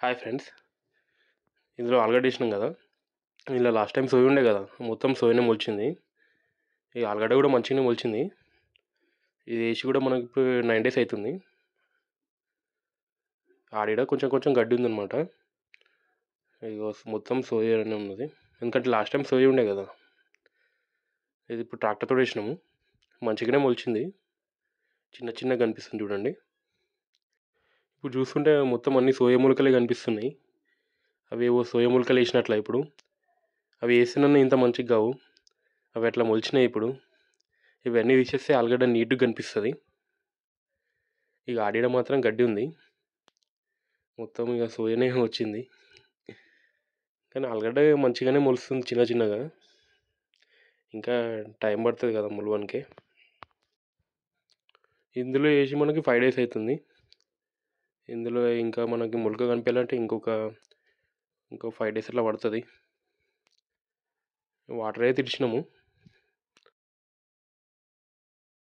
Hi friends. ఇందులో ఆలుగడ్డ వేసినాం కదా. ఇలా లాస్ట్ టైం సోయి ఉండే కదా, మొత్తం సోయనే మొలిచింది. ఈ ఆలుగడ్డ కూడా మంచిగానే మొలిచింది. ఇది వేసి కూడా మనకి ఇప్పుడు 9 days అవుతుంది. ఆడిడ కొంచెం కొంచెం గడ్డి ఉందన్నమాట. ఇది మొత్తం సోయానే ఉన్నది, ఎందుకంటే లాస్ట్ టైం సోయి ఉండే కదా. ఇది ఇప్పుడు ట్రాక్టర్తో వేసినాము, మంచిగానే మొలిచింది. చిన్న చిన్నగా కనిపిస్తుంది చూడండి. ఇప్పుడు చూస్తుంటే మొత్తం అన్ని సోయా మూలికలే కనిపిస్తున్నాయి. అవి ఏవో సోయా మూలికలు వేసినట్ల ఇప్పుడు. అవి వేసినా ఇంత మంచిగా కావు, అవి అట్లా మొలిచినాయి ఇప్పుడు. ఇవన్నీ తీసేస్తే ఆలుగడ్డ నీట్గా కనిపిస్తుంది. ఇక ఆడిడ మాత్రం గడ్డి ఉంది, మొత్తం ఇక సోయనే వచ్చింది. కానీ ఆలుగడ్డ మంచిగానే మొలుస్తుంది చిన్న చిన్నగా. ఇంకా టైం పడుతుంది కదా మొలవనికి. ఇందులో వేసి మనకి 5 days అవుతుంది. ఇందులో ఇంకా మనకి మొలక కనిపించాలంటే ఇంకో 5 days అట్లా పడుతుంది. వాటర్ అయితే ఇచ్చినాము,